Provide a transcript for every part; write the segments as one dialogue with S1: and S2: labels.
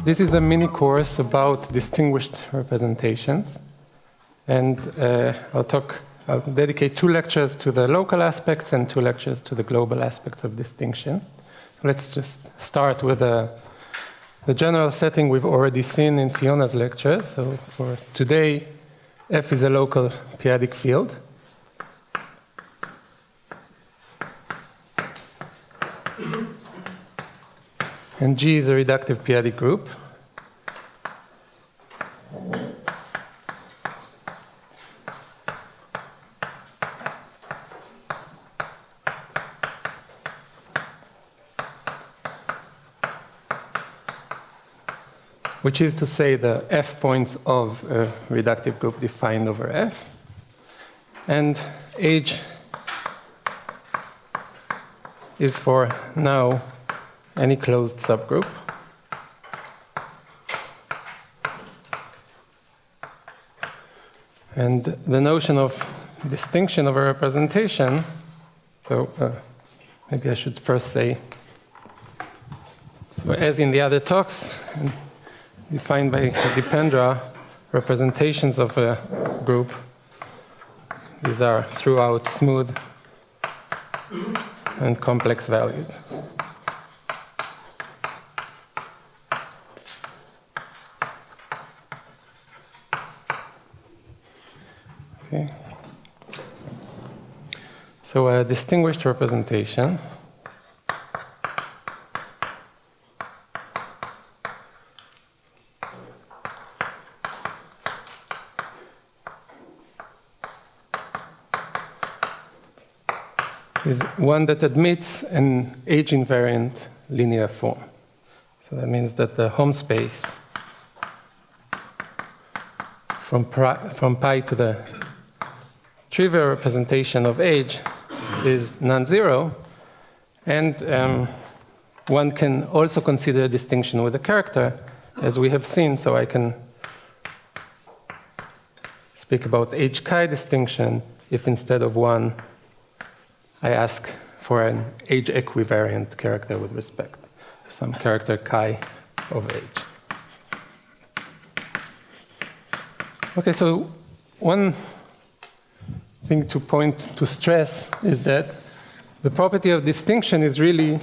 S1: This is a mini course about distinguished representations, and I'll dedicate 2 lectures to the local aspects and 2 lectures to the global aspects of distinction. Let's just start with the general setting we've already seen in Fiona's lecture. So for today, F is a local p-adic field. And G is a reductive p-adic group. Which is to say the F points of a reductive group defined over F. And H is for now any closed subgroup. And the notion of distinction of a representation, so maybe I should first say, so as in the other talks, defined by Dipendra, representations of a group, these are throughout smooth and complex valued. Okay. So a distinguished representation is one that admits an age-invariant linear form. So that means that the home space from pi to the trivial representation of age is non-zero, and one can also consider a distinction with a character, as we have seen. So I can speak about age-chi distinction if instead of 1, I ask for an age-equivariant character with respect to some character chi of age. Okay, so one thing to stress is that the property of distinction is really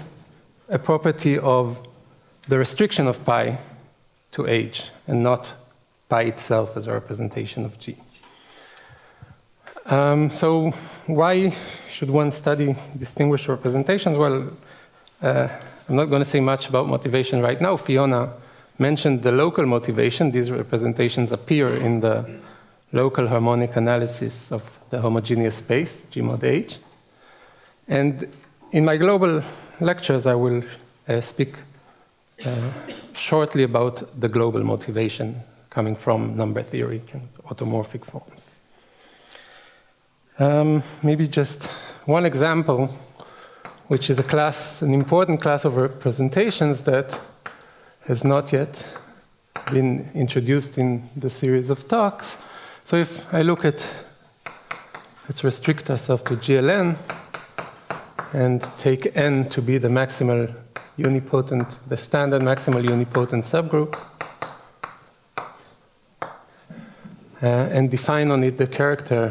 S1: a property of the restriction of pi to age, and not pi itself as a representation of G. So why should one study distinguished representations? Well, I'm not going to say much about motivation right now. Fiona mentioned the local motivation. These representations appear in the local harmonic analysis of the homogeneous space, G mod H. And in my global lectures, I will speak shortly about the global motivation coming from number theory and automorphic forms. Maybe just one example, which is an important class of representations that has not yet been introduced in the series of talks. So if I look at, let's restrict ourselves to GLN and take N to be the maximal unipotent, the standard maximal unipotent subgroup, and define on it the character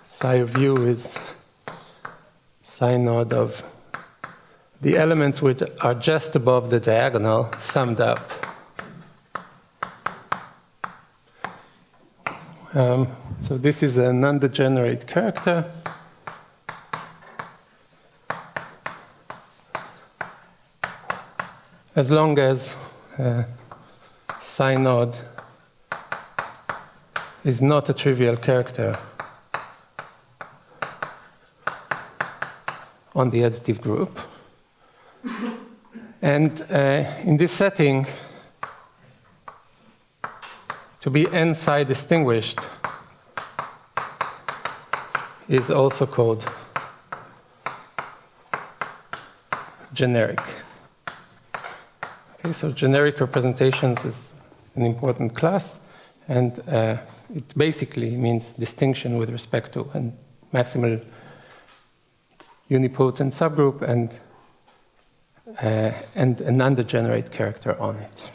S1: psi of u is psi node of the elements which are just above the diagonal summed up. So this is a non-degenerate character. As long as psi node is not a trivial character on the additive group. And in this setting, to be n psi distinguished is also called generic. Okay, so generic representations is an important class, and it basically means distinction with respect to a maximal unipotent subgroup and a non-degenerate character on it.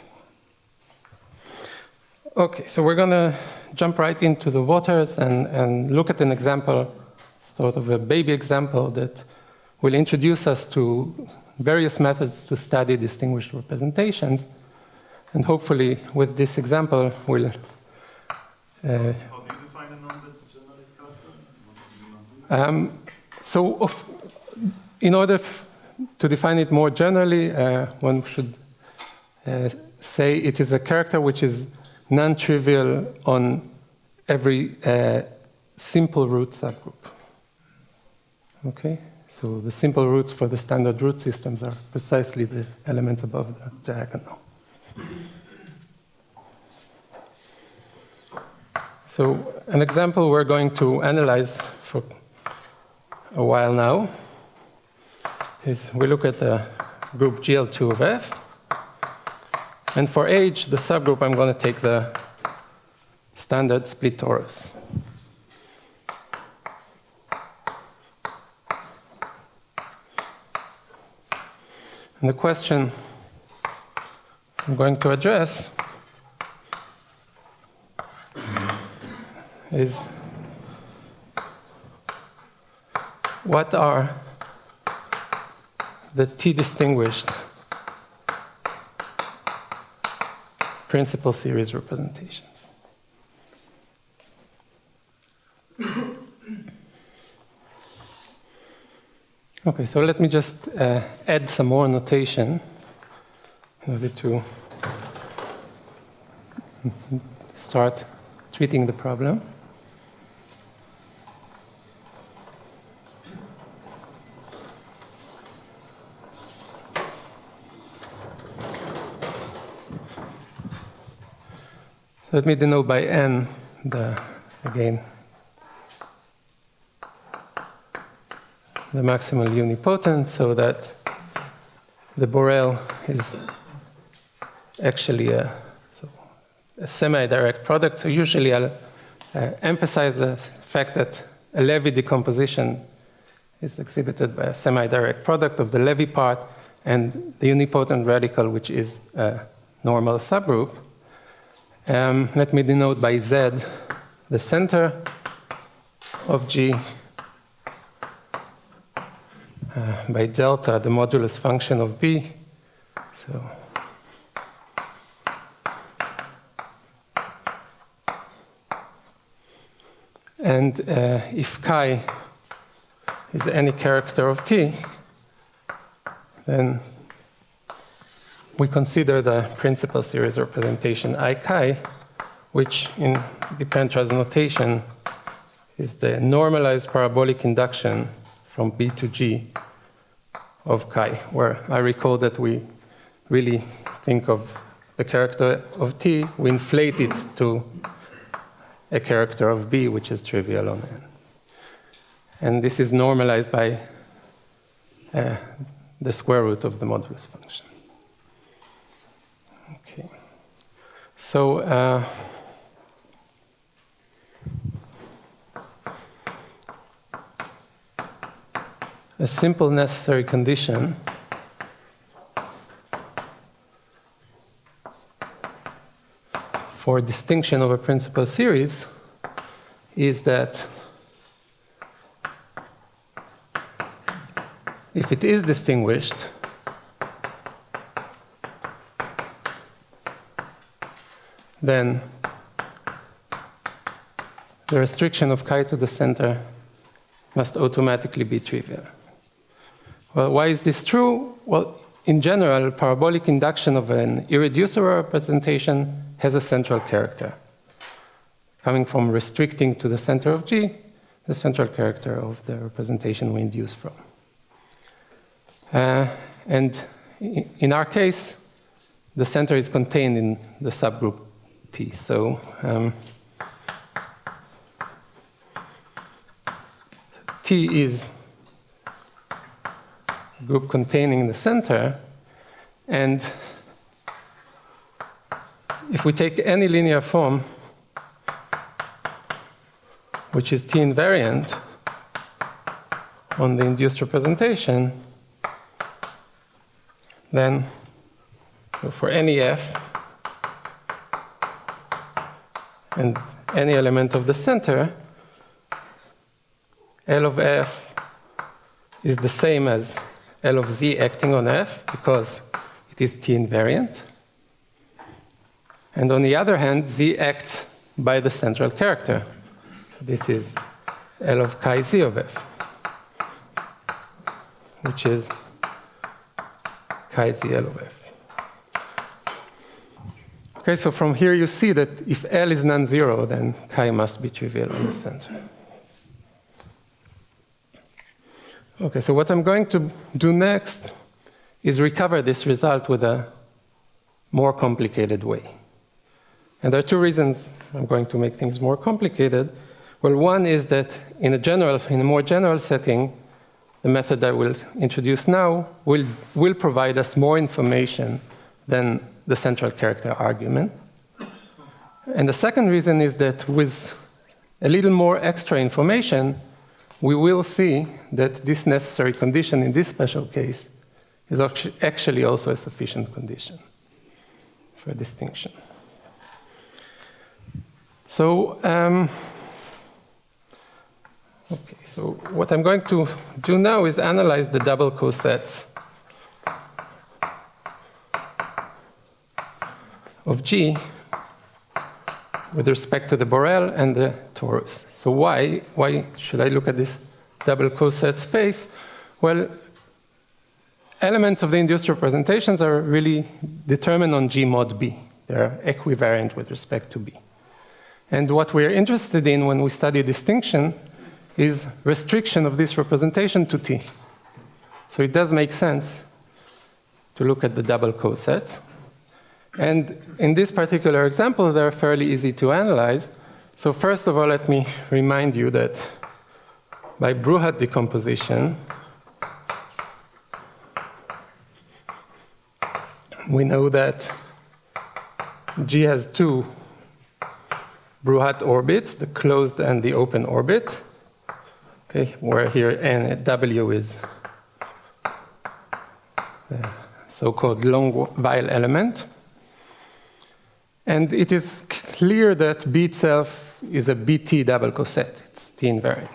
S1: Okay, so we're going to jump right into the waters and look at an example, sort of a baby example that will introduce us to various methods to study distinguished representations. And hopefully, with this example, we'll... How do you define a non-degenerate character? In order to define it more generally, one should say it is a character which is non-trivial on every simple root subgroup. Okay? So the simple roots for the standard root systems are precisely the elements above the diagonal. So an example we're going to analyze for a while now is we look at the group GL2 of F. And for H, the subgroup, I'm going to take the standard split torus. And the question I'm going to address is what are the T-distinguished principal series representations? Okay, so let me just add some more notation in order to start treating the problem. So let me denote by N again, the maximal unipotent, so that the Borel is actually a semi-direct product. So usually I'll emphasize the fact that a Levy decomposition is exhibited by a semi-direct product of the Levy part and the unipotent radical, which is a normal subgroup. Let me denote by Z the center of G, by delta the modulus function of B. So and if chi is any character of T, then we consider the principal series representation I chi, which in Dipentras notation is the normalized parabolic induction from B to G of chi, where I recall that we really think of the character of T, we inflate it to a character of B, which is trivial on N. And this is normalized by the square root of the modulus function. Okay. So a simple necessary condition for distinction of a principal series is that if it is distinguished, then the restriction of chi to the center must automatically be trivial. Well, why is this true? Well, in general, parabolic induction of an irreducible representation has a central character. Coming from restricting to the center of G, the central character of the representation we induce from. And in our case, the center is contained in the subgroup T. So T is a group containing the center, and if we take any linear form which is T invariant on the induced representation, then for any f and any element of the center, L of f is the same as L of z acting on f because it is T invariant. And on the other hand, z acts by the central character. So this is L of chi z of f, which is chi z L of f. Okay, so from here you see that if L is non-zero, then chi must be trivial on the center. Okay, so what I'm going to do next is recover this result with a more complicated way. And there are two reasons I'm going to make things more complicated. Well, one is that in a more general setting, the method I will introduce now will provide us more information than the central character argument. And the second reason is that with a little more extra information, we will see that this necessary condition in this special case is actually also a sufficient condition for distinction. So, so what I'm going to do now is analyze the double cosets of G with respect to the Borel and the torus. So why should I look at this double coset space? Well, elements of the induced representations are really determined on G mod B. They're equivariant with respect to B. And what we're interested in when we study distinction is restriction of this representation to T. So it does make sense to look at the double cosets. And in this particular example, they're fairly easy to analyze. So first of all, let me remind you that by Bruhat decomposition, we know that G has two Bruhat orbits, the closed and the open orbit, okay, where here N W is the so-called long-while element. And it is clear that B itself is a BT double coset. It's T invariant.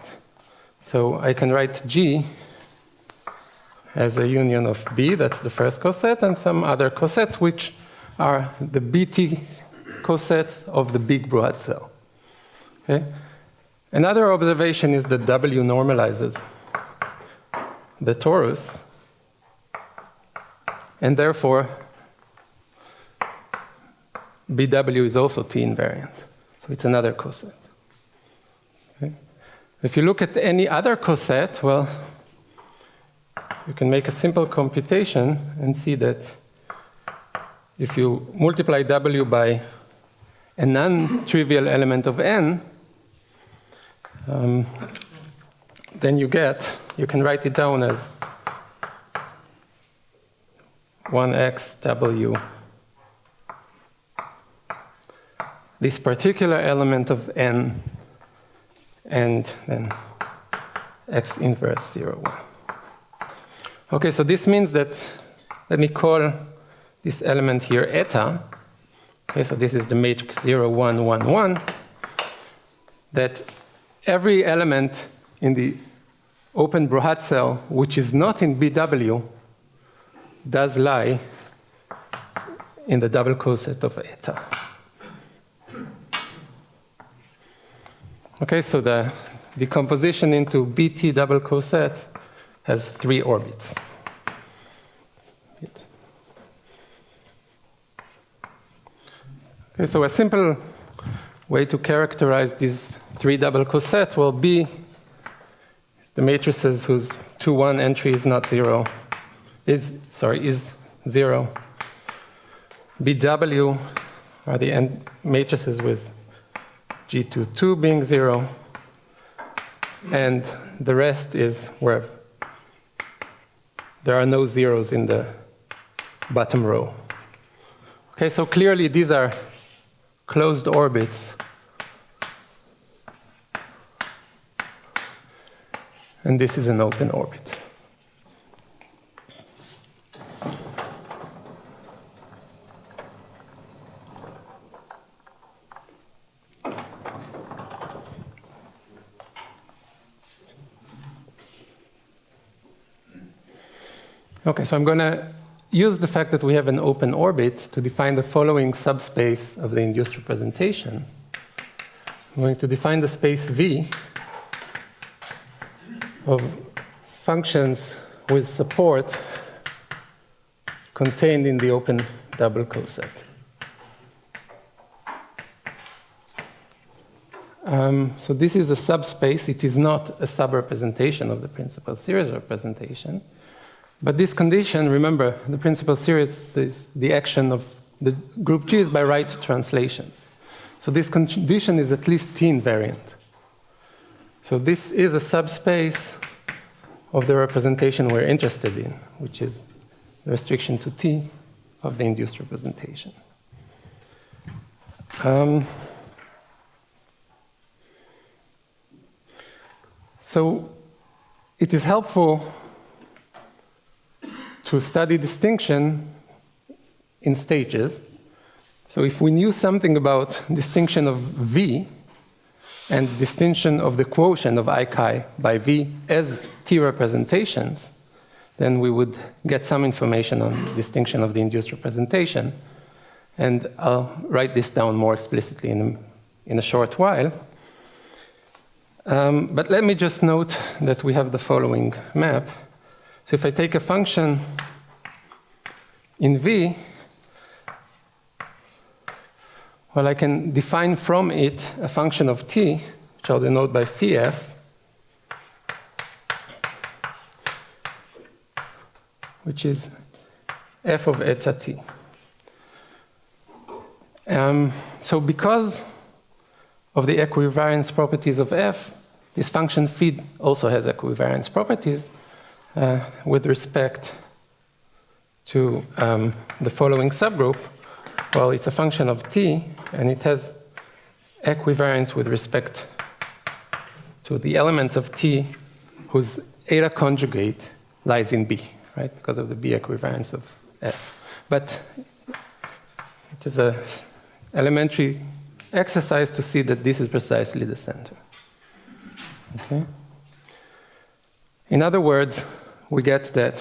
S1: So I can write G as a union of B, that's the first coset, and some other cosets, which are the BT cosets of the big Bruhat cell. Okay? Another observation is that W normalizes the torus, and therefore BW is also T invariant. So it's another coset. Okay? If you look at any other coset, well, you can make a simple computation and see that if you multiply W by a non-trivial element of N, then you can write it down as 1xW. This particular element of N, and then x inverse 0, 1. Okay, so this means that, let me call this element here eta. Okay, so this is the matrix 0, 1, 1, 1. That every element in the open Bruhat cell, which is not in BW, does lie in the double coset of eta. Okay, so the decomposition into BT double coset has 3 orbits. Okay, so a simple way to characterize these 3 double cosets will be the matrices whose 2, 1 entry is not 0, is 0. BW are the matrices with G2, 2 being 0, and the rest is where there are no zeros in the bottom row. Okay, so clearly these are closed orbits. And this is an open orbit. Okay, so I'm going to use the fact that we have an open orbit to define the following subspace of the induced representation. I'm going to define the space V of functions with support contained in the open double coset. So this is a subspace. It is not a subrepresentation of the principal series representation. But this condition, remember, the principal series, the action of the group G is by right translations. So this condition is at least T invariant. So this is a subspace of the representation we're interested in, which is the restriction to T of the induced representation. So it is helpful to study distinction in stages. So if we knew something about distinction of V and distinction of the quotient of I chi by V as T representations, then we would get some information on distinction of the induced representation. And I'll write this down more explicitly in a short while. But let me just note that we have the following map. So if I take a function in V, well, I can define from it a function of T, which I'll denote by phi f, which is f of eta t. So because of the equivariance properties of f, this function phi also has equivariance properties with respect to the following subgroup. Well, it's a function of t, and it has equivariance with respect to the elements of t whose eta conjugate lies in B, right? Because of the B equivariance of f. But it is an elementary exercise to see that this is precisely the center. Okay? In other words, we get that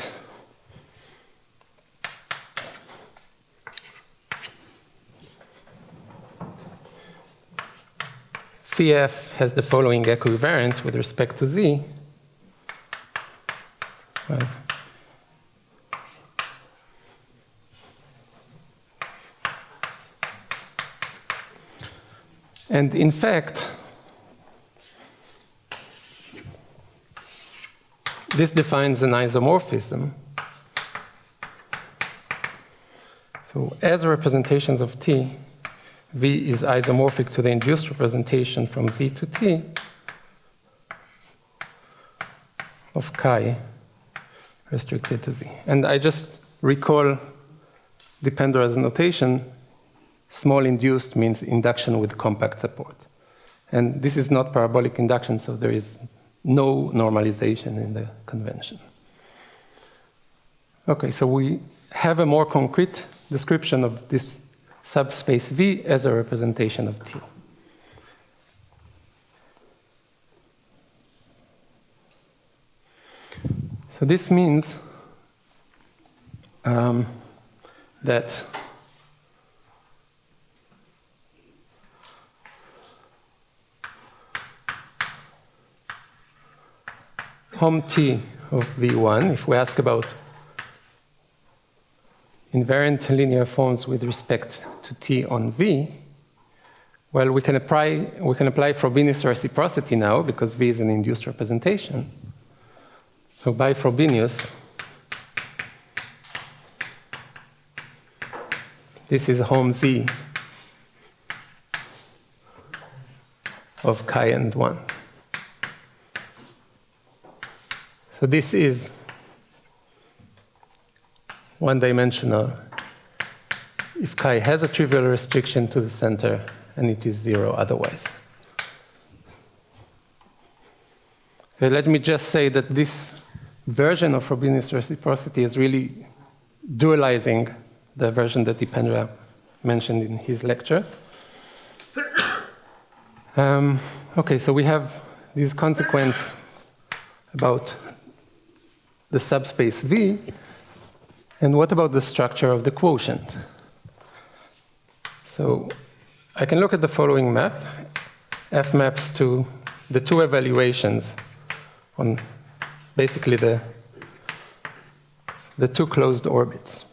S1: phi f has the following equivariance with respect to z. Well, and in fact, this defines an isomorphism. So as representations of t, V is isomorphic to the induced representation from Z to T of chi restricted to Z. And I just recall Dependra's notation. Small induced means induction with compact support. And this is not parabolic induction, so there is no normalization in the convention. Okay, so we have a more concrete description of this subspace V as a representation of T. So this means that hom T of V1, if we ask about invariant linear forms with respect to T on V, well, we can apply Frobenius reciprocity now because V is an induced representation. So by Frobenius, this is hom Z of chi and 1. So this is one-dimensional if chi has a trivial restriction to the center and it is 0 otherwise. Okay, let me just say that this version of Frobenius reciprocity is really dualizing the version that Dipendra mentioned in his lectures. Okay, so we have this consequence about the subspace V, and what about the structure of the quotient? So I can look at the following map. F maps to the two evaluations on basically the two closed orbits.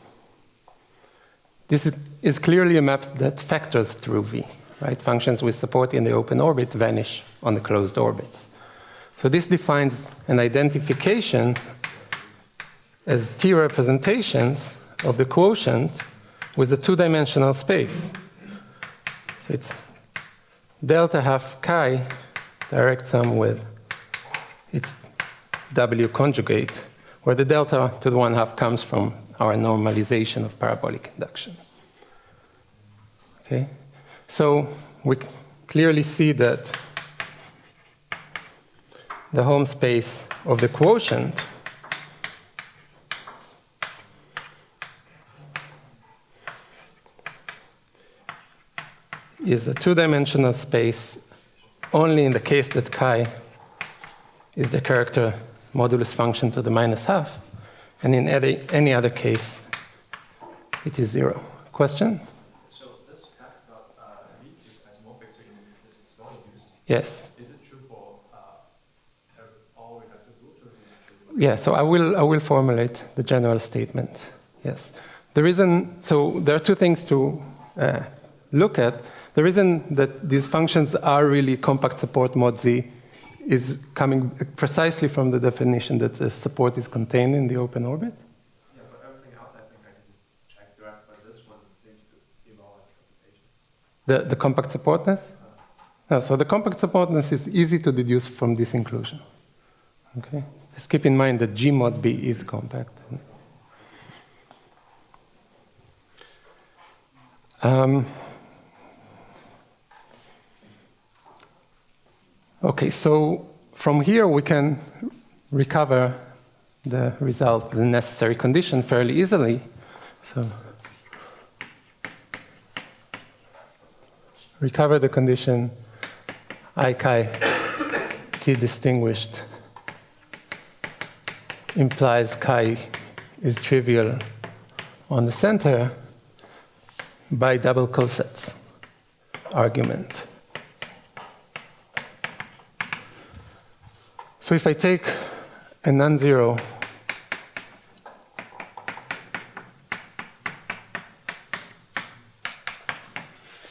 S1: This is clearly a map that factors through V, right? Functions with support in the open orbit vanish on the closed orbits. So this defines an identification as T representations of the quotient with a two-dimensional space. So it's delta half chi direct sum with its W conjugate, where the delta to the 1/2 comes from our normalization of parabolic induction. Okay? So we clearly see that the home space of the quotient is a two-dimensional space only in the case that chi is the character modulus function to the -1/2, and in any other case, it is 0. Question?
S2: So this fact about V is isomorphic to implicit small induced.
S1: Yes.
S2: Is it true for all reductive groups?
S1: Yeah, so I will formulate the general statement. Yes. The reason, so there are two things to look at. The reason that these functions are really compact support mod Z is coming precisely from the definition that the support is contained in the open orbit.
S2: Yeah, but everything else I think I can just check direct, but this one seems to involve interpretation.
S1: The compact supportness? No, so the compact supportness is easy to deduce from this inclusion. Okay? Just keep in mind that G mod B is compact. Okay, so from here we can recover the result, the necessary condition, fairly easily. So recover the condition I chi T distinguished implies chi is trivial on the center by double cosets argument. So if I take a non-zero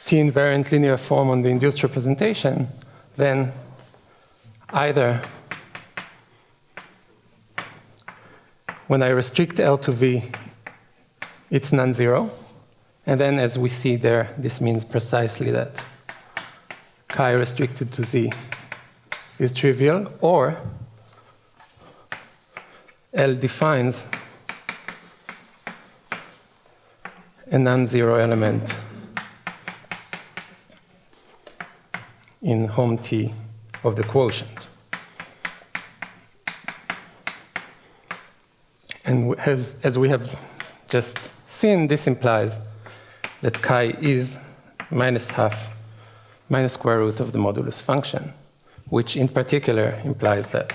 S1: T-invariant linear form on the induced representation, then either when I restrict L to V, it's non-zero, and then as we see there, this means precisely that chi restricted to Z is trivial, or L defines a non-zero element in home T of the quotient. And as we have just seen, this implies that chi is minus square root of the modulus function, which in particular implies that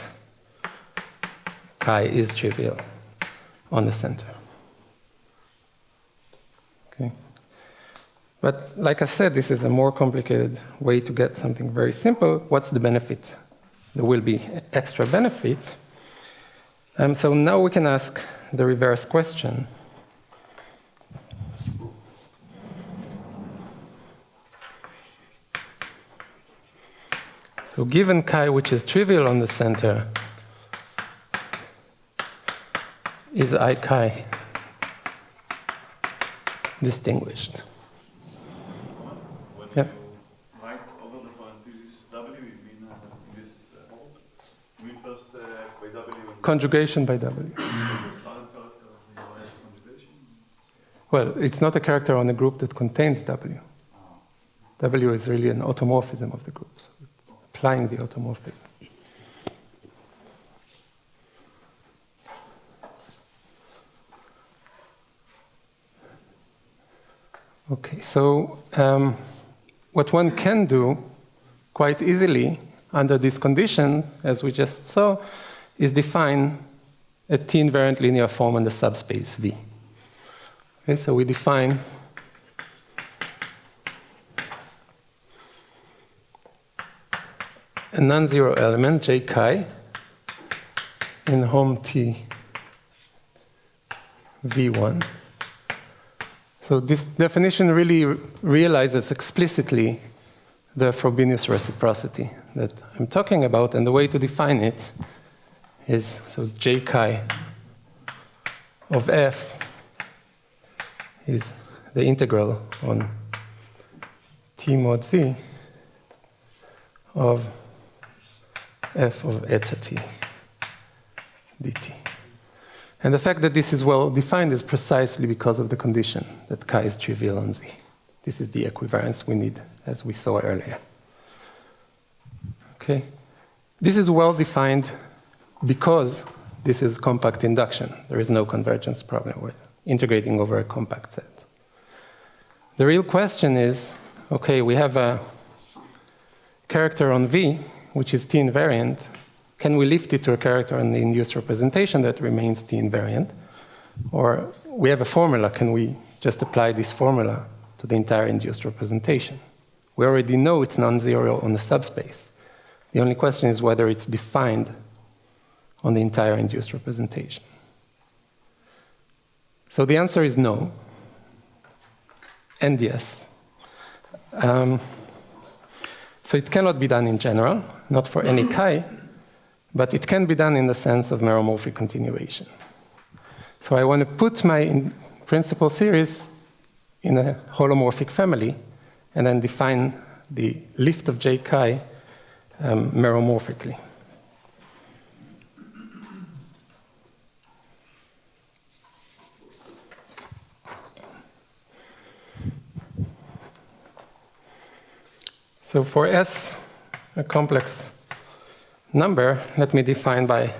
S1: chi is trivial on the center. Okay. But like I said, this is a more complicated way to get something very simple. What's the benefit? There will be extra benefit. So now we can ask the reverse question. So given chi, which is trivial on the center, is I chi distinguished?
S3: When
S1: yeah.
S3: you write over the point, this is W, you mean this you mean first by W?
S1: Conjugation by W. Well, it's not a character on a group that contains W. W is really an automorphism of the group, so it's applying the automorphism. Okay, so what one can do quite easily under this condition, as we just saw, is define a t-invariant linear form on the subspace V. Okay, so we define a non-zero element, j chi, in home T V1. So this definition really realizes explicitly the Frobenius reciprocity that I'm talking about, and the way to define it is, so j chi of f is the integral on T mod z of f of eta t dt. And the fact that this is well defined is precisely because of the condition that chi is trivial on z. This is the equivalence we need, as we saw earlier. Okay? This is well defined because this is compact induction. There is no convergence problem. We're integrating over a compact set. The real question is, okay, we have a character on V, which is t invariant. Can we lift it to a character in the induced representation that remains t invariant? Or we have a formula, can we just apply this formula to the entire induced representation? We already know it's non-zero on the subspace. The only question is whether it's defined on the entire induced representation. So the answer is no, and yes. So it cannot be done in general, not for any chi, but it can be done in the sense of Neuromorphic continuation. So I want to put my principal series in a holomorphic family and then define the lift of j chi meromorphically. So for S, a complex number, let me define by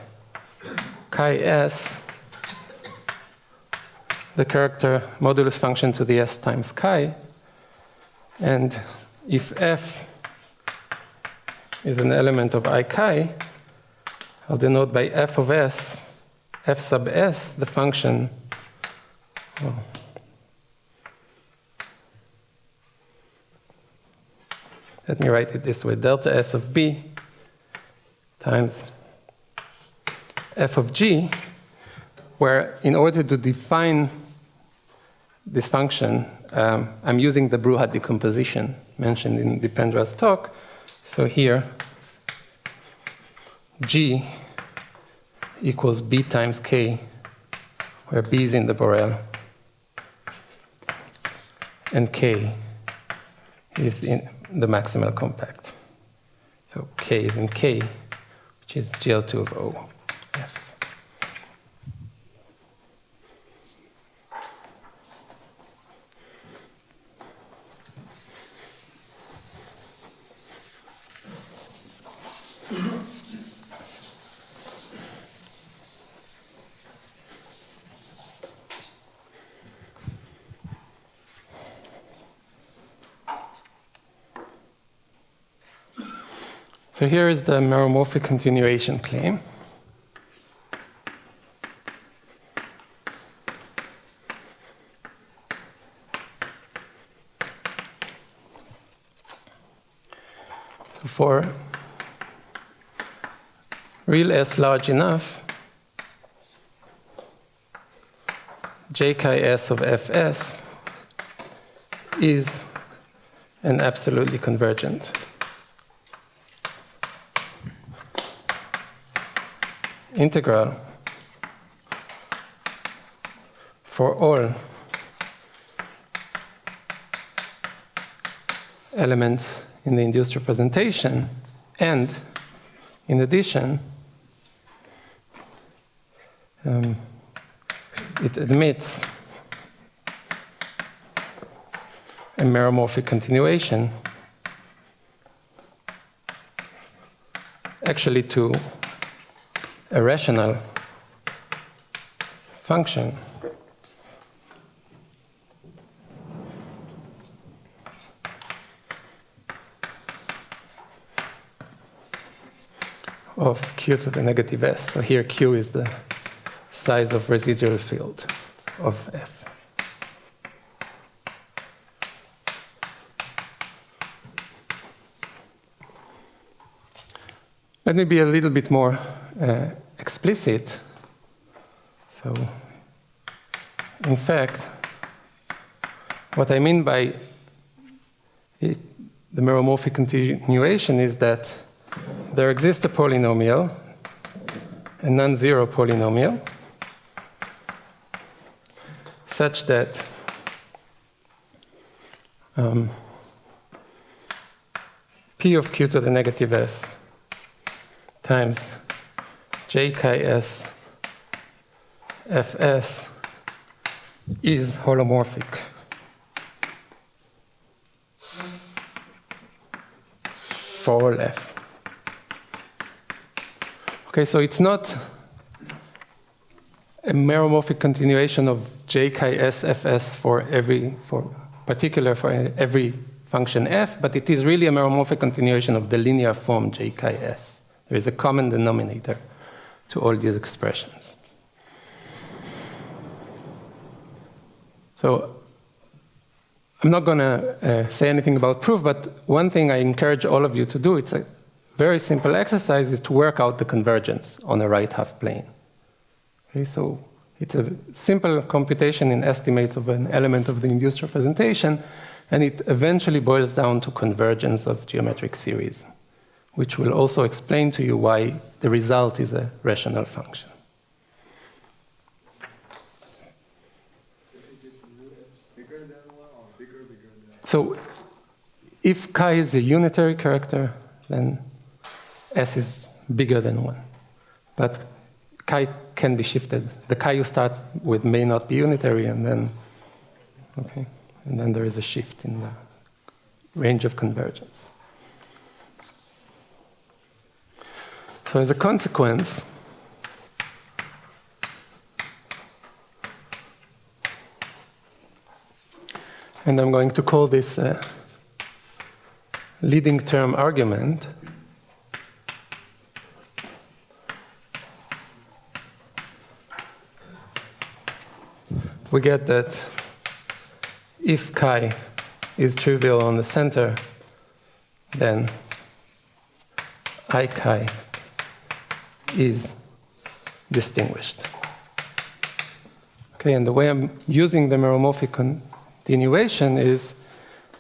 S1: chi S the character modulus function to the S times chi. And if F is an element of I chi, I'll denote by F of S, F sub S, the function. Oh, let me write it this way, delta S of B times f of g, where in order to define this function, I'm using the Bruhat decomposition mentioned in Dipendra's talk. So here, g equals b times k, where b is in the Borel, and k is in the maximal compact. So k is in k, which is GL2 of O, F. So here is the meromorphic continuation claim. For real S large enough, j chi S of Fs is an absolutely convergent integral for all elements in the induced representation, and in addition, it admits a meromorphic continuation actually to a rational function of q to the negative s. So here q is the size of residual field of f. Let me be a little bit more explicit. So, in fact, what I mean by the meromorphic continuation is that there exists a polynomial, a non-zero polynomial, such that p of q to the negative s times j chi s fs is holomorphic for all f. Okay, so it's not a meromorphic continuation of j chi s fs for every function f, but it is really a meromorphic continuation of the linear form j chi s. There is a common denominator to all these expressions. So I'm not going to say anything about proof, but one thing I encourage all of you to do, it's a very simple exercise, is to work out the convergence on a right half plane. Okay, so it's a simple computation in estimates of an element of the induced representation, and it eventually boils down to convergence of geometric series, which will also explain to you why the result is a rational function.
S2: Is this mu s bigger than 1 or bigger than?
S1: So if chi is a unitary character, then s is bigger than 1. But chi can be shifted. The chi you start with may not be unitary, and then there is a shift in the range of convergence. So as a consequence, and I'm going to call this leading term argument, we get that if chi is trivial on the center, then I chi is distinguished. Okay, and the way I'm using the meromorphic continuation is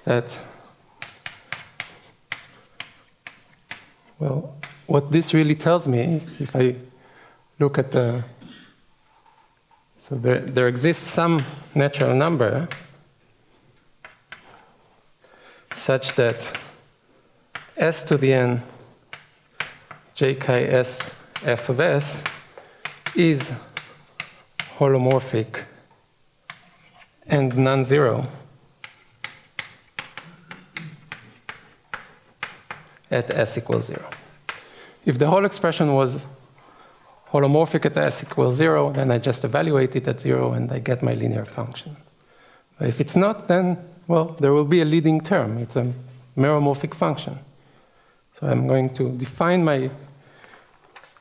S1: that, well, what this really tells me, if I look at the, so there exists some natural number such that s to the n j chi s f of s is holomorphic and non-zero at s equals 0. If the whole expression was holomorphic at s equals 0, then I just evaluate it at 0 and I get my linear function. But if it's not, then, well, there will be a leading term. It's a meromorphic function. So I'm going to define my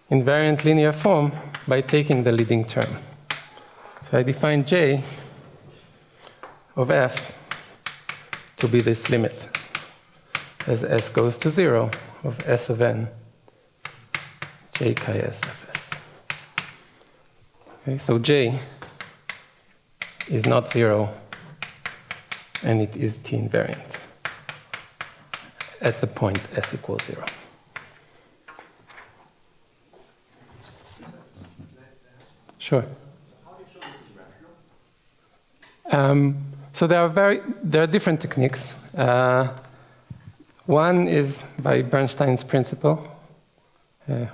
S1: invariant linear form by taking the leading term. So I define j of f to be this limit as s goes to 0 of s of n j chi s f s. Okay, so j is not 0 and it is T invariant at the point s equals 0. Sure.
S2: How do you show this is rational?
S1: So there are different techniques. One is by Bernstein's principle,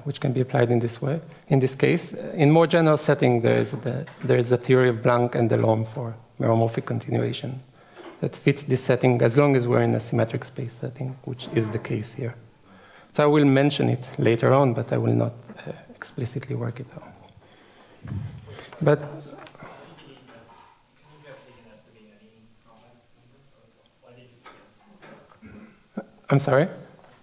S1: which can be applied in this way. In this case, in more general setting, there is a theory of Blanc and Delorme for meromorphic continuation. that fits this setting as long as we're in a symmetric space setting, which is the case here. So I will mention it later on, but I will not explicitly work it out. But I'm sorry?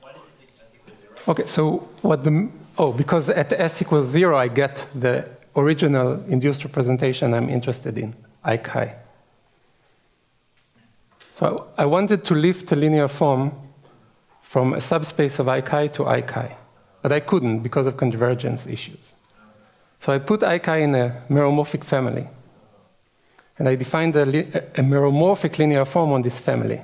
S2: Why did you take S equals 0?
S1: Okay, so because at S equals 0, I get the original induced representation I'm interested in, I chi. So I wanted to lift a linear form from a subspace of I chi to I chi, but I couldn't because of convergence issues. So I put I chi in a meromorphic family, and I defined a meromorphic linear form on this family.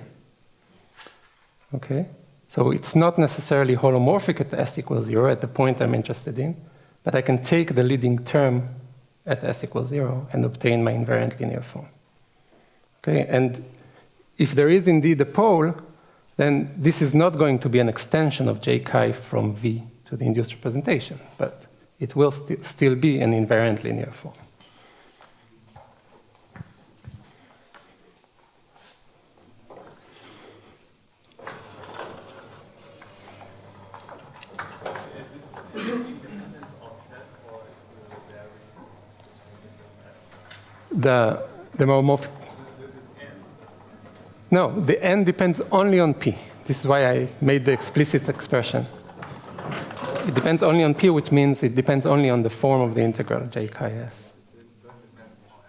S1: Okay, so it's not necessarily holomorphic at S equals 0 at the point I'm interested in, but I can take the leading term at S equals 0 and obtain my invariant linear form. Okay, and if there is indeed a pole, then this is not going to be an extension of J chi from V to the induced representation, but it will still be an invariant linear form. The meromorphic. No, the n depends only on p. This is why I made the explicit expression. It depends only on p, which means it depends only on the form of the integral j chi s.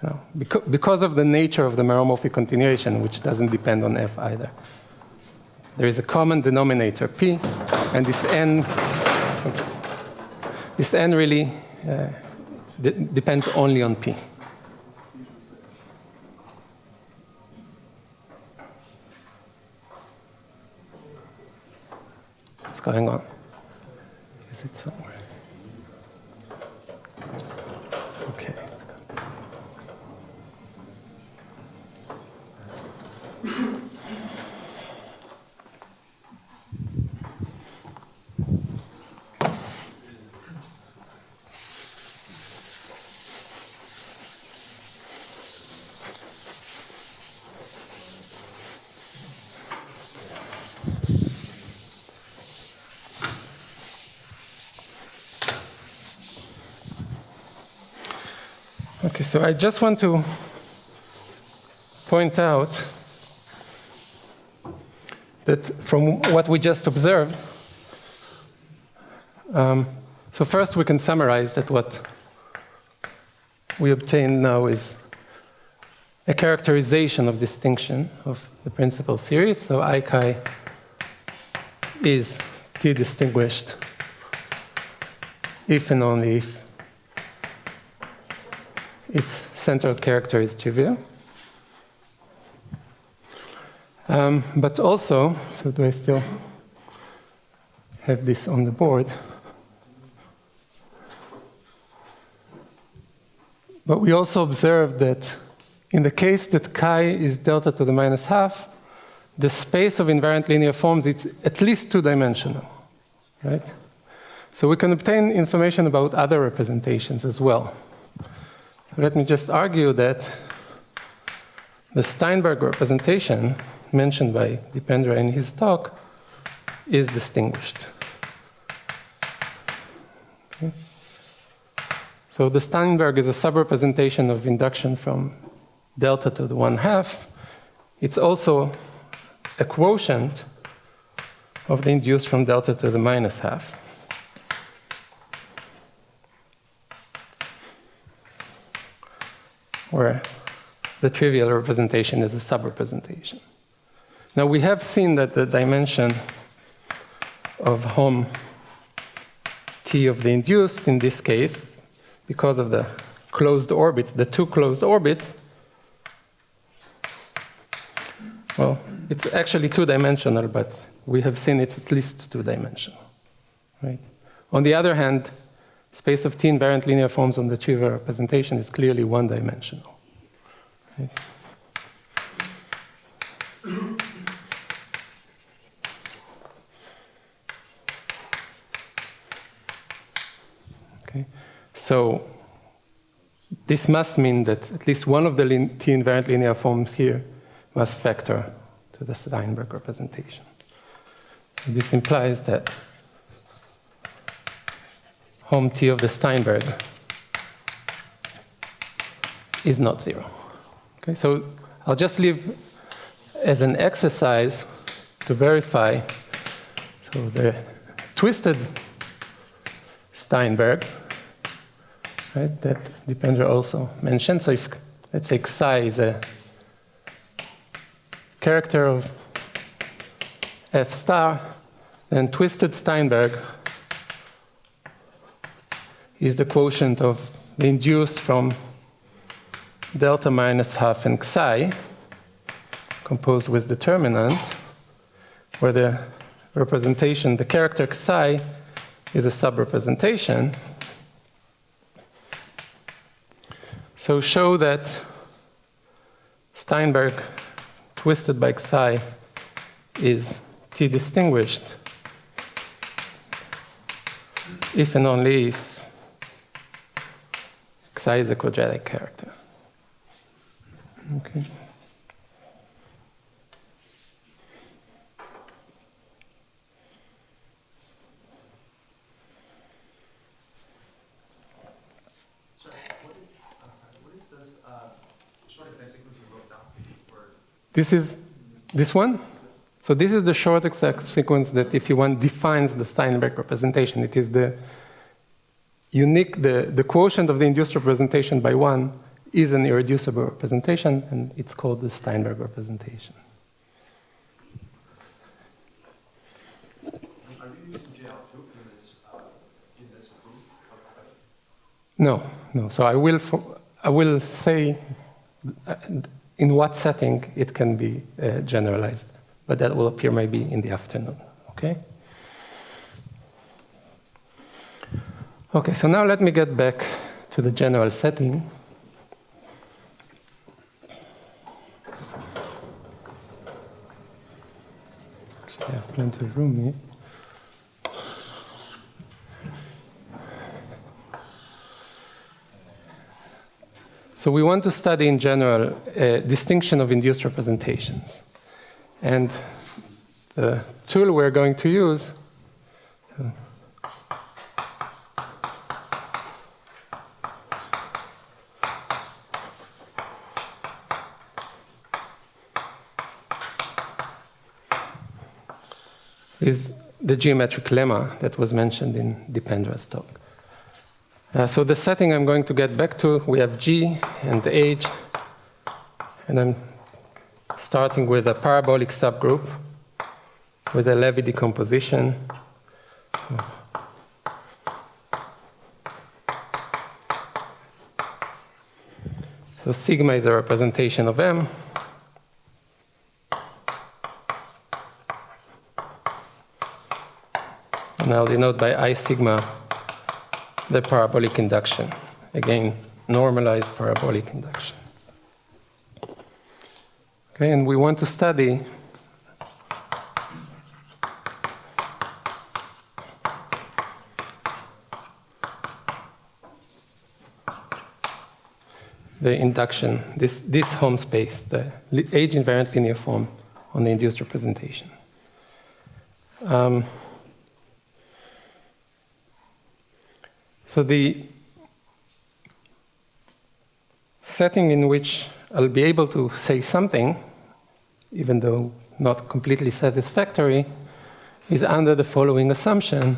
S1: No, because of the nature of the meromorphic continuation, which doesn't depend on f either. There is a common denominator p, and this n, this n really depends only on p. What's going on? Is it somewhere? Okay, let's go. Okay, so I just want to point out that from what we just observed, so first we can summarize that what we obtained now is a characterization of distinction of the principal series. So I chi is T distinguished if and only if its central character is trivial. But also, so do I still have this on the board? But we also observed that in the case that chi is delta to the minus half, the space of invariant linear forms is at least two-dimensional, right? So we can obtain information about other representations as well. Let me just argue that the Steinberg representation mentioned by Dipendra in his talk is distinguished. Okay. So the Steinberg is a subrepresentation of induction from delta to the 1/2. It's also a quotient of the induced from delta to the minus half. Where the trivial representation is a subrepresentation. Now we have seen that the dimension of hom T of the induced in this case, because of the closed orbits, the two closed orbits, well, it's actually two-dimensional, but we have seen it's at least two-dimensional, right? On the other hand, space of T invariant linear forms on the trivial representation is clearly one-dimensional. Right? Okay, so this must mean that at least one of the T invariant linear forms here mass factor to the Steinberg representation. This implies that home T of the Steinberg is not 0. Okay, so I'll just leave as an exercise to verify. So the twisted Steinberg, right, that Dipender also mentioned. So if, let's say, psi is a character of F star, then twisted Steinberg is the quotient of the induced from delta minus half and psi, composed with determinant, where the representation, the character psi, is a subrepresentation. So show that Steinberg twisted by psi is T distinguished if and only if psi is a quadratic character. Okay. This is this one. So this is the short exact sequence that, if you want, defines the Steinberg representation. It is the unique, the quotient of the induced representation by 1 is an irreducible representation, and it's called the Steinberg representation.
S2: Are you using GL2 in this proof?
S1: No, no. So I will say in what setting it can be generalized, but that will appear maybe in the afternoon. Okay. Okay. So now let me get back to the general setting. Actually, I have plenty of room here. So we want to study in general distinction of induced representations. And the tool we're going to use is the geometric lemma that was mentioned in Dipendra's talk. So the setting I'm going to get back to, we have G and H, and I'm starting with a parabolic subgroup with a Levy decomposition. So sigma is a representation of M. And I'll denote by I sigma the parabolic induction. Again, normalized parabolic induction. Okay, and we want to study the induction, this home space, the age-invariant linear form on the induced representation. So the setting in which I'll be able to say something, even though not completely satisfactory, is under the following assumption.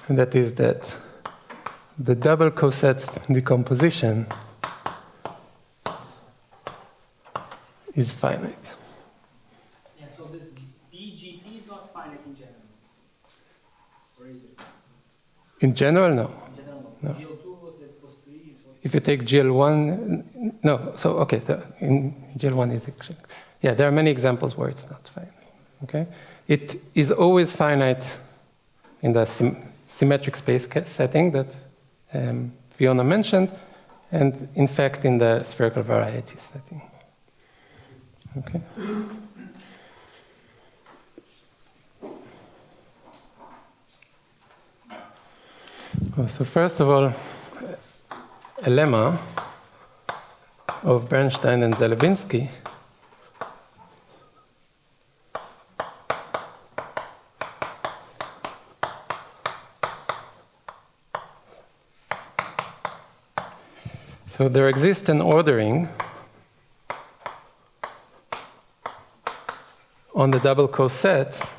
S1: And that is that the double coset decomposition is finite.
S4: Yeah, so this BGT is not finite in general. Or is it?
S1: In general, no.
S4: In general,
S1: No.
S4: GL2 was 3. So
S1: If you take GL1, no. So, okay, in GL1 is actually, yeah, there are many examples where it's not finite. Okay? It is always finite in the symmetric space setting that Fiona mentioned, and in fact in the spherical variety setting. Okay. So first of all, a lemma of Bernstein and Zelevinsky so there exists an ordering on the double cosets.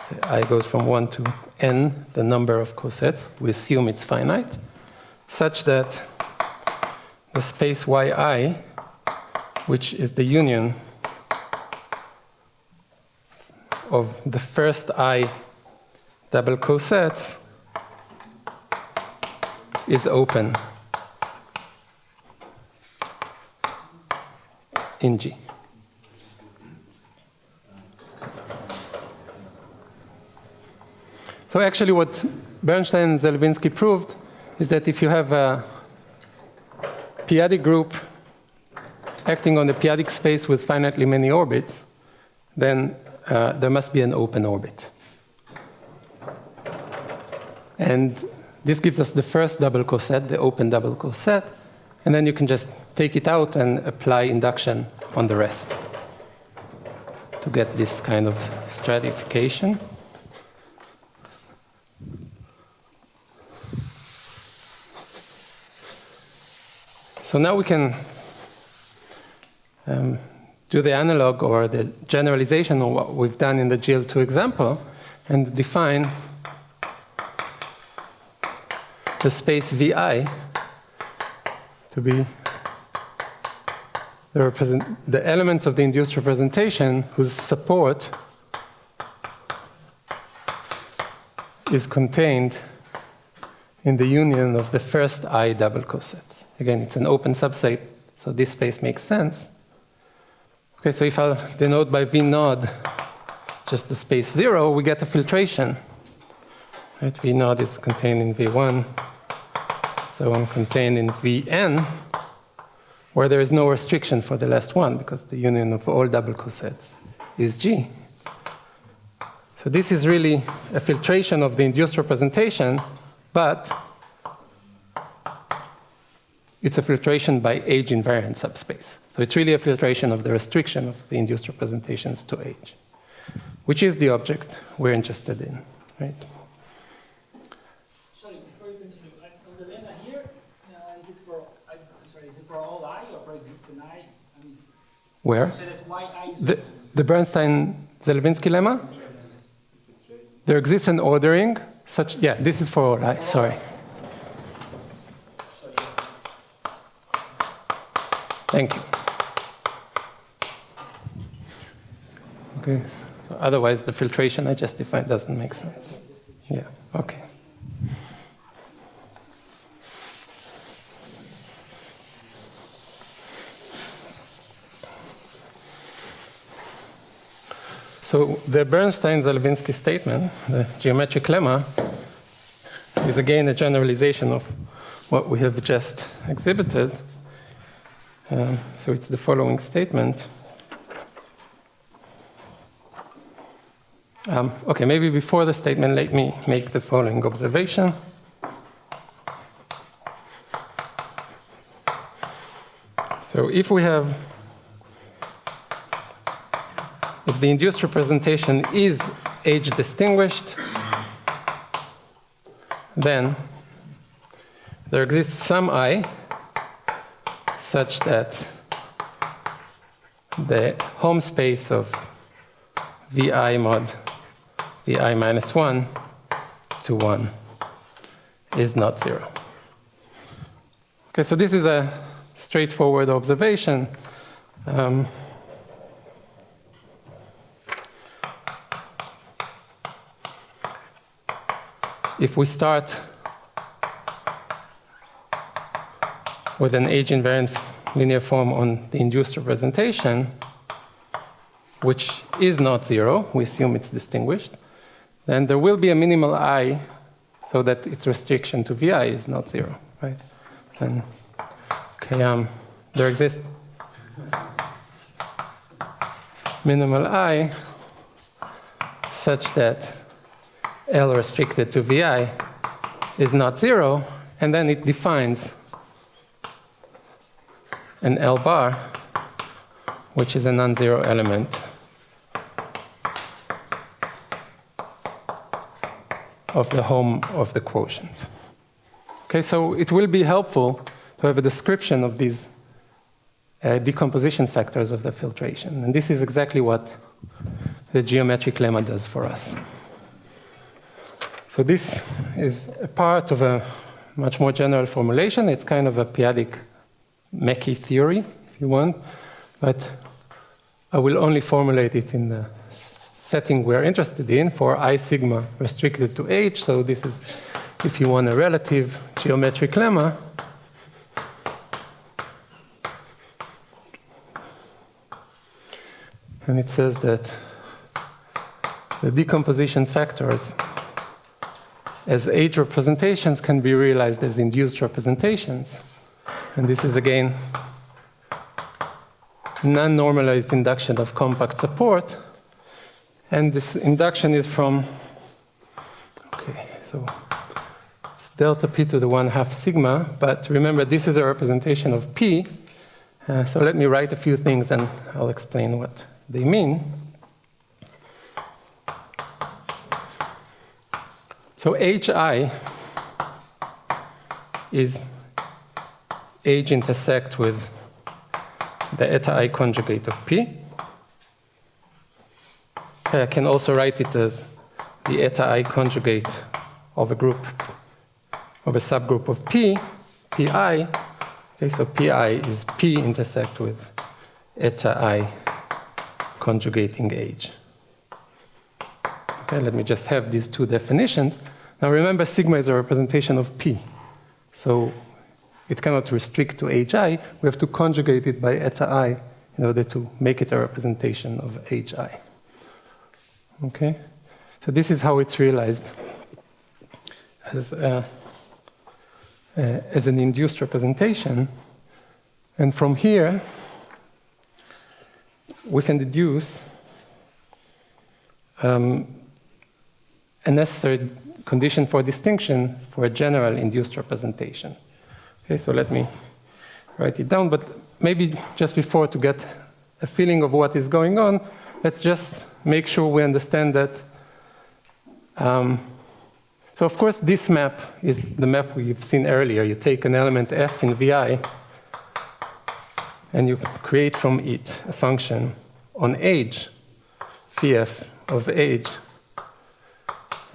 S1: Say I goes from 1 to n, the number of cosets. We assume it's finite, such that the space yi, which is the union of the first I double cosets, is open in G. So actually what Bernstein and Zelevinsky proved is that if you have a p-adic group acting on the p-adic space with finitely many orbits, then there must be an open orbit. And this gives us the first double coset, the open double coset, and then you can just take it out and apply induction on the rest to get this kind of stratification. So now we can do the analog or the generalization of what we've done in the GL2 example and define the space VI to be the elements of the induced representation whose support is contained in the union of the first I double cosets. Again, it's an open subset, so this space makes sense. Okay, so if I denote by V node just the space 0, we get a filtration. Right? V node is contained in V1, so I'm contained in Vn, where there is no restriction for the last one, because the union of all double cosets is G. So this is really a filtration of the induced representation, but it's a filtration by age invariant subspace. So it's really a filtration of the restriction of the induced representations to age, which is the object we're interested in, right?
S4: Sorry, before you continue, on the lemma here, is it for is it for all I or for existing I?
S1: Where?
S4: So that yi is
S1: The Bernstein-Zelevinsky lemma? There exists an ordering such, yeah, this is for all I, sorry. Thank you. Okay, so otherwise the filtration I just defined doesn't make sense. Yeah, okay. So the Bernstein-Zelevinsky statement, the geometric lemma, is again a generalization of what we have just exhibited. So it's the following statement. Okay, maybe before the statement, let me make the following observation. So if the induced representation is age distinguished, then there exists some I such that the home space of Vi mod Vi minus 1 to 1 is not 0. Okay, so this is a straightforward observation. If we start with an age invariant linear form on the induced representation, which is not 0, we assume it's distinguished, then there will be a minimal I so that its restriction to Vi is not 0, right? And okay, there exists minimal I such that L restricted to Vi is not 0, and then it defines an L bar, which is a non-zero element of the home of the quotient. Okay, so it will be helpful to have a description of these decomposition factors of the filtration. And this is exactly what the geometric lemma does for us. So this is a part of a much more general formulation. It's kind of a p-adic Mackey theory, if you want, but I will only formulate it in the setting we're interested in for I sigma restricted to H. So this is, if you want a relative geometric lemma, and it says that the decomposition factors as H representations can be realized as induced representations. And this is, again, non-normalized induction of compact support. And this induction is from, okay, so it's delta p to the 1/2 sigma. But remember, this is a representation of p. So let me write a few things, and I'll explain what they mean. So HI is H intersect with the eta I conjugate of P. I can also write it as the eta I conjugate of a group, of a subgroup of P, Pi. Okay, so Pi is P intersect with eta I conjugating H. Okay, let me just have these two definitions. Now remember, sigma is a representation of P. So it cannot restrict to HI. We have to conjugate it by eta I in order to make it a representation of HI. Okay? So this is how it's realized as an induced representation. And from here, we can deduce a necessary condition for distinction for a general induced representation. Okay, so let me write it down, but maybe just before, to get a feeling of what is going on, let's just make sure we understand that. So of course, this map is the map we've seen earlier. You take an element f in Vi, and you create from it a function on H. Phi f of H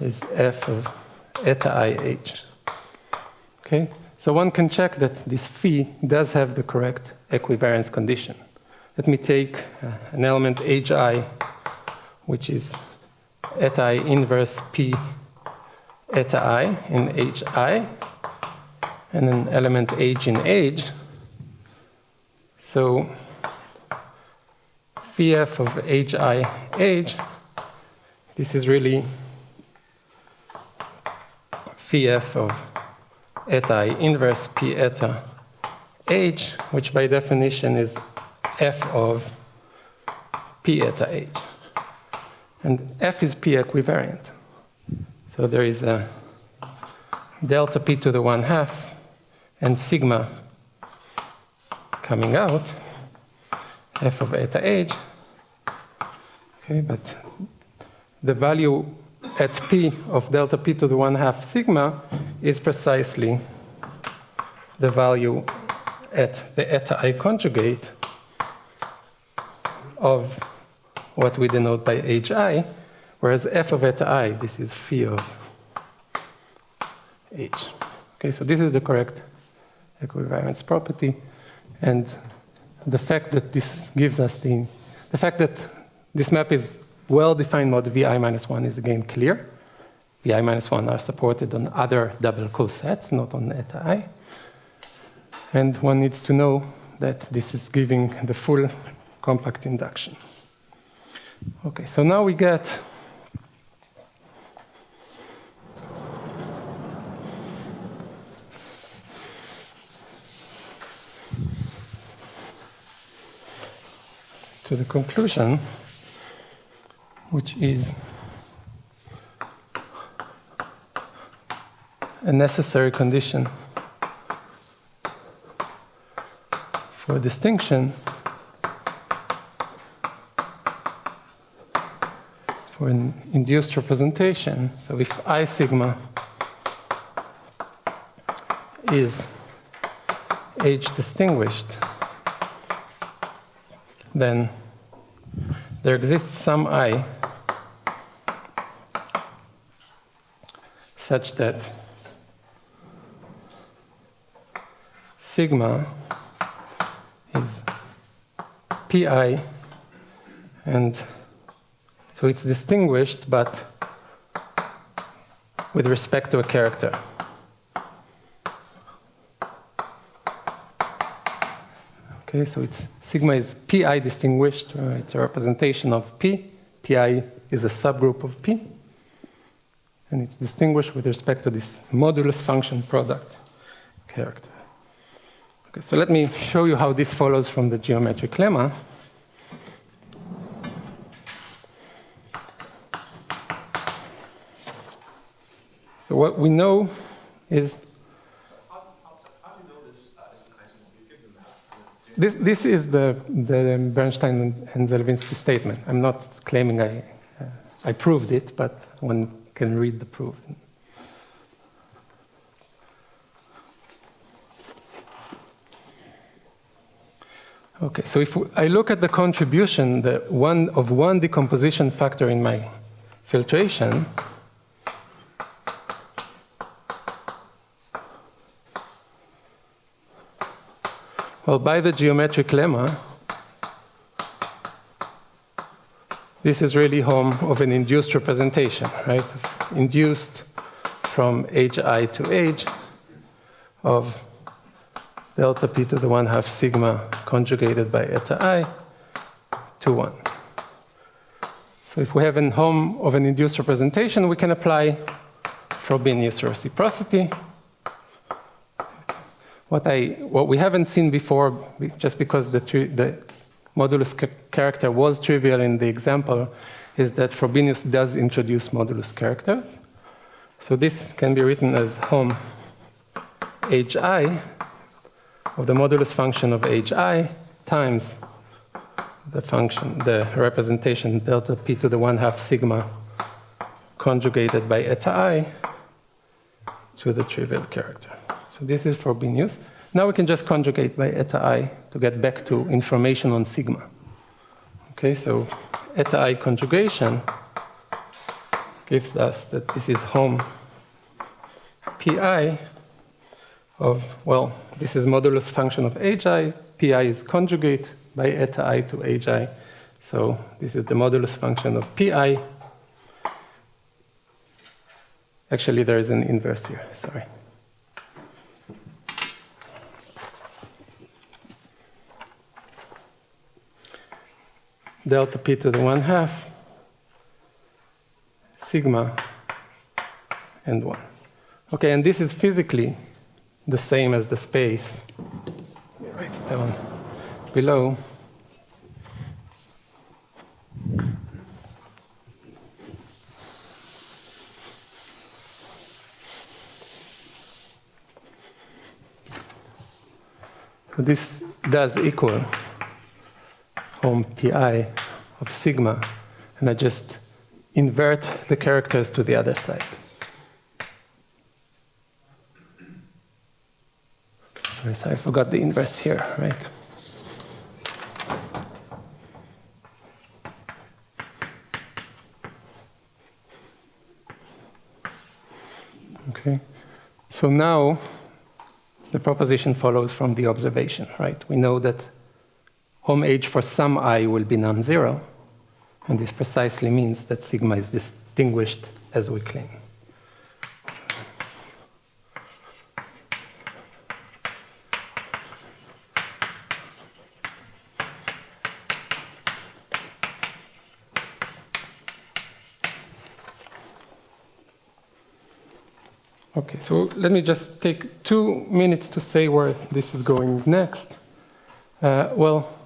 S1: is f of eta I H. Okay? So one can check that this phi does have the correct equivariance condition. Let me take an element Hi, which is eta I inverse P eta I in Hi, and an element H in H. So phi f of Hi H, this is really phi f of eta I inverse P eta H, which by definition is f of P eta H. And f is P equivariant. So there is a delta P to the 1/2 and sigma coming out, f of eta H. Okay, but the value at P of delta P to the 1/2 sigma is precisely the value at the eta I conjugate of what we denote by Hi, whereas f of eta I, this is phi of H. Okay, so this is the correct equivariance property, and the fact that this gives us the fact that this map is well-defined mod Vi minus 1 is again clear. Vi minus 1 are supported on other double cosets, not on eta I. And one needs to know that this is giving the full compact induction. Okay, so now we get to the conclusion, which is a necessary condition for distinction for an induced representation. So if I sigma is age distinguished, then there exists some I such that sigma is pi, and so it's distinguished but with respect to a character. Okay, so it's sigma is pi distinguished, it's a representation of p. Pi is a subgroup of p, and it's distinguished with respect to this modulus function product character. Okay, so let me show you how this follows from the geometric lemma. So what we know is
S2: How do you know this is an isomorph? You give them that.
S1: this is the Bernstein and Zelvinsky statement. I'm not claiming I proved it, but one can read the proof. Okay, so if I look at the contribution of one decomposition factor in my filtration, well, by the geometric lemma, this is really home of an induced representation, right? Induced from age I to age of delta p to the 1/2 sigma conjugated by eta I to 1. So if we have a home of an induced representation, we can apply Frobenius reciprocity. What we haven't seen before, just because the modulus character was trivial in the example, is that Frobenius does introduce modulus characters. So this can be written as home hi of the modulus function of hi times the representation delta p to the 1/2 sigma conjugated by eta I to the trivial character. So this is Frobenius. Now we can just conjugate by eta I to get back to information on sigma. Okay, so eta I conjugation gives us that this is home pi of, well, this is modulus function of hi. Pi is conjugate by eta I to hi. So this is the modulus function of pi. Actually, there is an inverse here, sorry. Delta p to the 1/2 sigma and 1. Okay, and this is physically the same as the space. Let me write it down below. So this does equal home pi of sigma, and I just invert the characters to the other side. Sorry, so I forgot the inverse here, right? Okay, so now the proposition follows from the observation, right? We know that home age for some I will be non-zero, and this precisely means that sigma is distinguished as we claim. Okay, so let me just take 2 minutes to say where this is going next.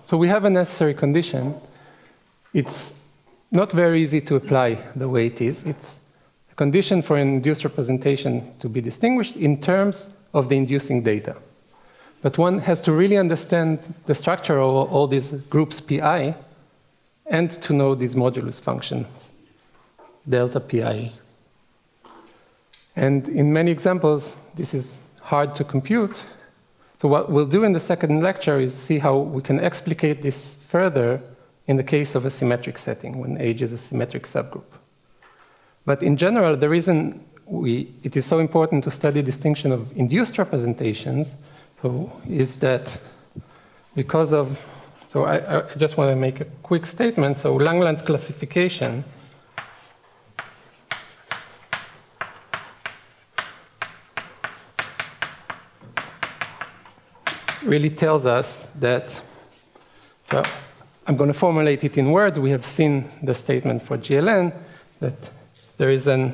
S1: So we have a necessary condition. It's not very easy to apply the way it is. It's condition for an induced representation to be distinguished in terms of the inducing data. But one has to really understand the structure of all these groups pi and to know these modulus functions, delta pi. And in many examples, this is hard to compute. So what we'll do in the second lecture is see how we can explicate this further in the case of a symmetric setting, when H is a symmetric subgroup. But in general, the reason it is so important to study distinction of induced representations is that because of, so I just want to make a quick statement. So Langlands classification really tells us that, so I'm going to formulate it in words. We have seen the statement for GLN that there is an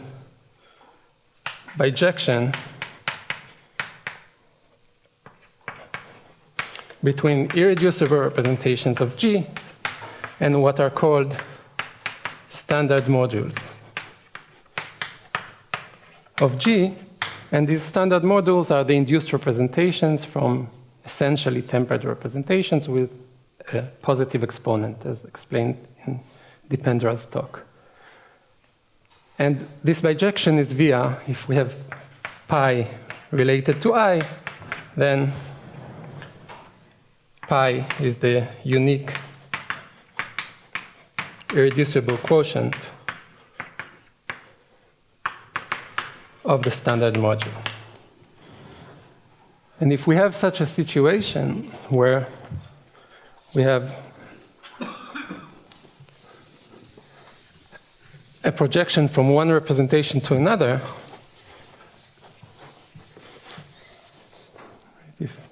S1: bijection between irreducible representations of G and what are called standard modules of G. And these standard modules are the induced representations from essentially tempered representations with a positive exponent, as explained in Dipendra's talk. And this bijection is via, if we have pi related to I, then pi is the unique irreducible quotient of the standard module. And if we have such a situation where we have a projection from one representation to another, if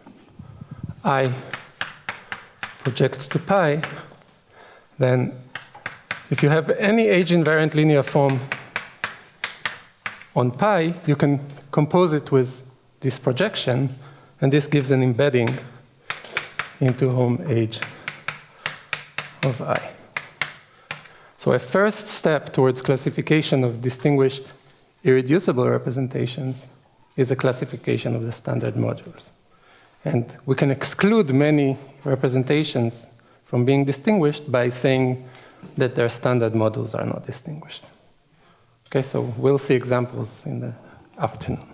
S1: I projects to pi, then if you have any H-invariant linear form on pi, you can compose it with this projection, and this gives an embedding into home H of I. So a first step towards classification of distinguished irreducible representations is a classification of the standard modules. And we can exclude many representations from being distinguished by saying that their standard modules are not distinguished. Okay, so we'll see examples in the afternoon.